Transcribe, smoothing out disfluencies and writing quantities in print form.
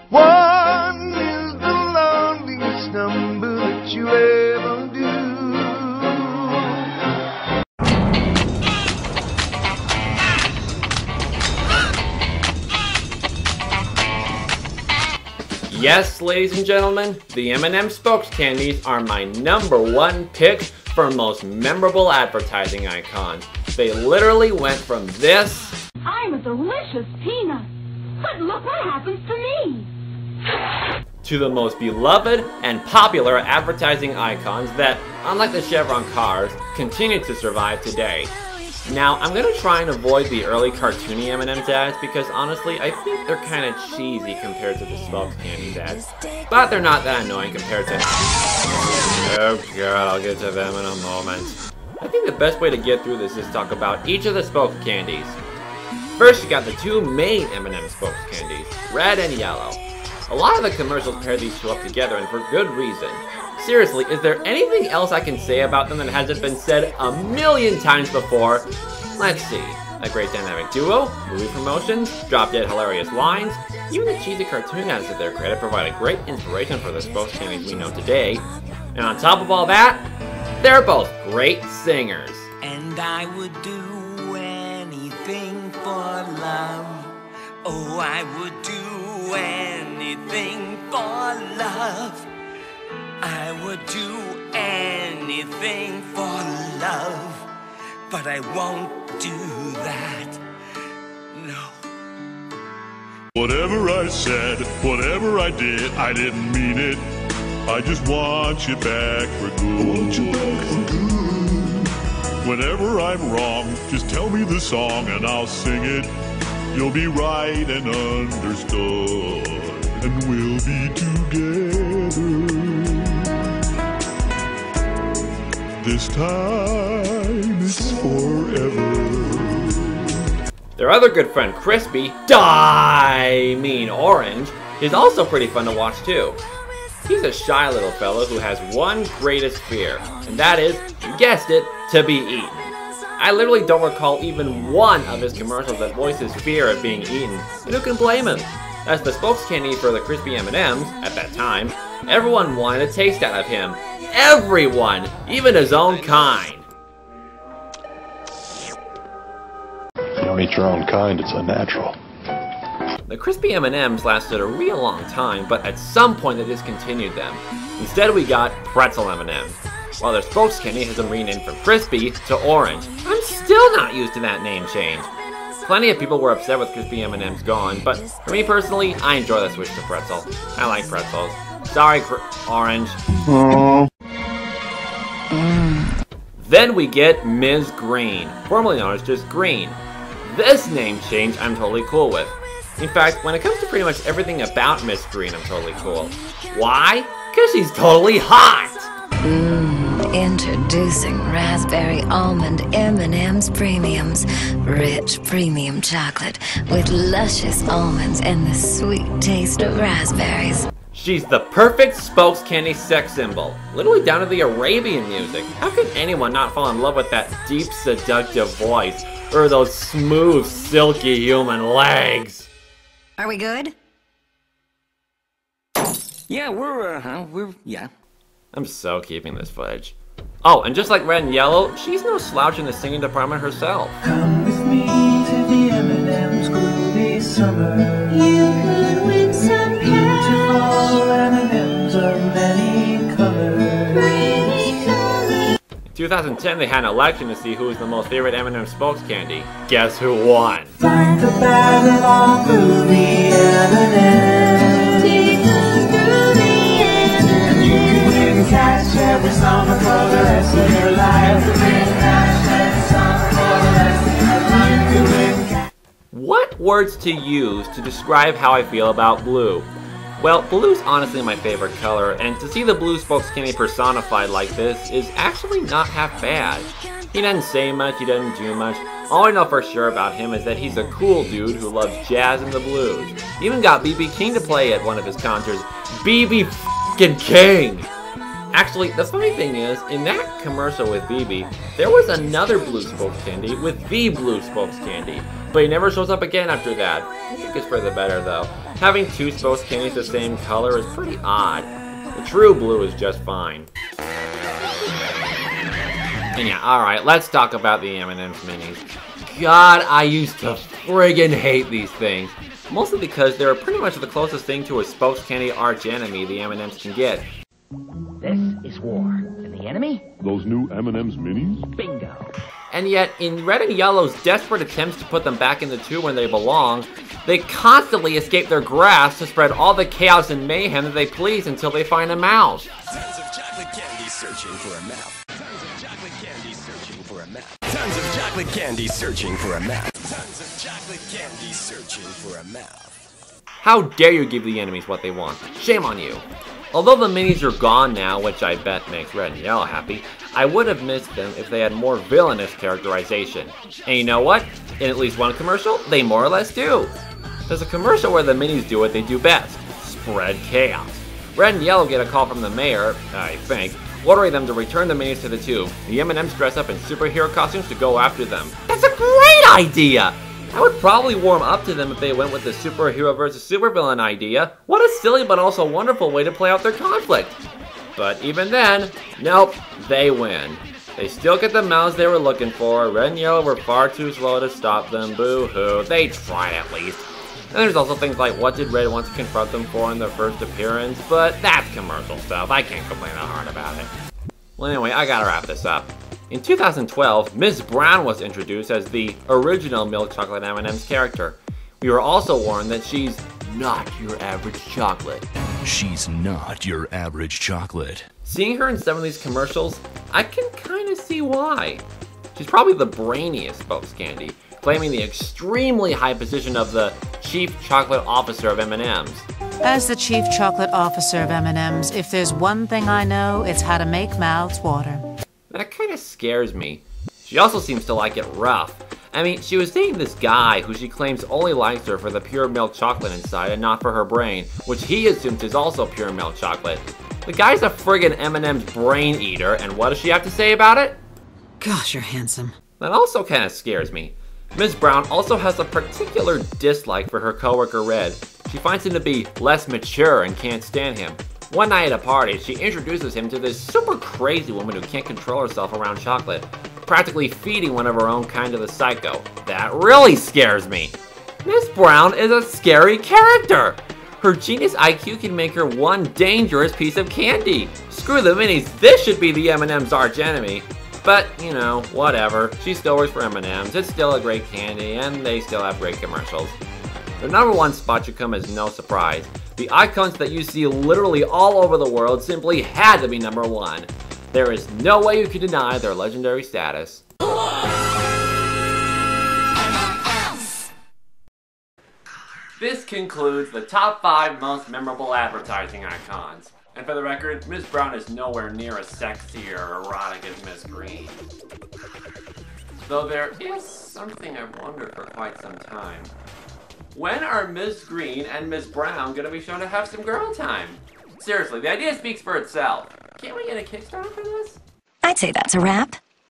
One is the loneliest number that you ever do. Yes, ladies and gentlemen, the M&M Spokes candies are my #1 pick for most memorable advertising icons. They literally went from this I'm a delicious peanut, but look what happens to me, to the most beloved and popular advertising icons that, unlike the Chevron cars, continue to survive today. Now, I'm gonna try and avoid the early cartoony M&M's ads because honestly, I think they're kinda cheesy compared to the Spokes candies ads. But they're not that annoying compared to... Oh god, I'll get to them in a moment. I think the best way to get through this is to talk about each of the Spokes candies. First, you got the two main M&M Spokes candies, red and yellow. A lot of the commercials pair these two up together, and for good reason. Seriously, is there anything else I can say about them that hasn't been said a million times before? Let's see. A great dynamic duo, movie promotions, drop-dead hilarious lines, even the cheesy cartoon ads to their credit provide a great inspiration for the Spokes candies we know today. And on top of all that, they're both great singers. And I would do anything for love. Oh, I would do anything for love. I would do anything for love, but I won't do that, no. Whatever I said, whatever I did, I didn't mean it. I just want you back for good. Whenever I'm wrong, just tell me the song and I'll sing it. You'll be right and understood, and we'll be together. This time it's forever. Their other good friend Crispy, Orange, is also pretty fun to watch too. He's a shy little fellow who has one greatest fear, and that is, you guessed it, to be eaten. I literally don't recall even one of his commercials that voices fear of being eaten, and who can blame him? As the Spokes candy for the crispy M&Ms, at that time, everyone wanted a taste out of him. Everyone! Even his own kind! You don't eat your own kind, it's unnatural. The crispy M&Ms lasted a real long time, but at some point they discontinued them. Instead we got pretzel M&Ms. While their Spokes candy has been renamed from Crispy to Orange. I'm still not used to that name change. Plenty of people were upset with crispy M&Ms gone, but for me personally, I enjoy the switch to pretzel. I like pretzels. Sorry, Orange. Then we get Ms. Green, formerly known as just Green. This name change I'm totally cool with. In fact, when it comes to pretty much everything about Ms. Green, I'm totally cool. Why? Because she's totally hot! Introducing Raspberry Almond M&M's Premiums. Rich premium chocolate with luscious almonds and the sweet taste of raspberries. She's the perfect Spokes candy sex symbol, literally down to the Arabian music. How can anyone not fall in love with that deep, seductive voice, or those smooth, silky human legs? Are we good? Yeah, yeah. I'm so keeping this footage. Oh, and just like red and yellow, she's no slouch in the singing department herself. Come with me to the M&M's groovy summer. You could win some beautiful M&M's of many colors. In 2010, they had an election to see who was the most favorite M&M Spokes candy. Guess who won? Find the bag of all groovy M&M's. Take those groovy M&M's. And you can win cash every summer for the rest of your life. You can win cash every summer for the rest of your life. You can win cash. What words to use to describe how I feel about blue? Well, blue's honestly my favorite color, and to see the blue Spokes candy personified like this is actually not half bad. He doesn't say much, he doesn't do much. All I know for sure about him is that he's a cool dude who loves jazz and the blues. Even got B.B. King to play at one of his concerts. B.B. f***ing King! Actually, the funny thing is, in that commercial with BB, there was another Blue Spokes candy with the Blue Spokes candy, but he never shows up again after that. I think it's for the better though. Having two Spokes candies the same color is pretty odd. The true blue is just fine. And yeah, alright, let's talk about the M&M's minis. God, I used to friggin' hate these things. Mostly because they're pretty much the closest thing to a Spokes candy arch enemy the M&M's can get. This is war. And the enemy? Those new M&M's minis? Bingo. And yet, in Red and Yellow's desperate attempts to put them back in the tube where they belong, they constantly escape their grasp to spread all the chaos and mayhem that they please until they find a mouse. Tons of chocolate candy searching for a mouse. Tons of chocolate candy searching for a mouse. Tons of chocolate candy searching for a mouse. Tons of chocolate candy searching for a mouse. How dare you give the enemies what they want? Shame on you. Although the minis are gone now, which I bet makes Red and Yellow happy, I would have missed them if they had more villainous characterization. And you know what? In at least one commercial, they more or less do. There's a commercial where the minis do what they do best: spread chaos. Red and Yellow get a call from the mayor, I think, ordering them to return the minis to the tube. The M&Ms dress up in superhero costumes to go after them. That's a great idea! I would probably warm up to them if they went with the superhero versus supervillain idea. What a silly but also wonderful way to play out their conflict. But even then, nope, they win. They still get the mouse they were looking for. Red and Yellow were far too slow to stop them. Boo-hoo. They tried at least. And there's also things like what did Red want to confront them for in their first appearance, but that's commercial stuff. I can't complain that hard about it. Well, anyway, I gotta wrap this up. In 2012, Ms. Brown was introduced as the original Milk Chocolate M&M's character. We were also warned that she's not your average chocolate. She's not your average chocolate. Seeing her in some of these commercials, I can kind of see why. She's probably the brainiest Spokes candy, claiming the extremely high position of the Chief Chocolate Officer of M&M's. As the Chief Chocolate Officer of M&M's, if there's one thing I know, it's how to make mouths water. That kind of scares me. She also seems to like it rough. I mean, she was dating this guy who she claims only likes her for the pure milk chocolate inside and not for her brain, which he assumes is also pure milk chocolate. The guy's a friggin' M&M's brain eater, and what does she have to say about it? Gosh, you're handsome. That also kind of scares me. Ms. Brown also has a particular dislike for her coworker Red. She finds him to be less mature and can't stand him. One night at a party, she introduces him to this super crazy woman who can't control herself around chocolate, practically feeding one of her own kind to the psycho. That really scares me. Ms. Brown is a scary character. Her genius IQ can make her one dangerous piece of candy. Screw the minis, this should be the M&M's arch enemy. But, you know, whatever. She still works for M&M's, it's still a great candy, and they still have great commercials. Their #1 spot should come as no surprise. The icons that you see literally all over the world simply had to be #1. There is no way you can deny their legendary status. This concludes the top 5 most memorable advertising icons. And for the record, Ms. Brown is nowhere near as sexy or erotic as Ms. Green. Though there is something I've wondered for quite some time. When are Ms. Green and Ms. Brown gonna be shown to have some girl time? Seriously, the idea speaks for itself. Can't we get a Kickstarter for this? I'd say that's a wrap.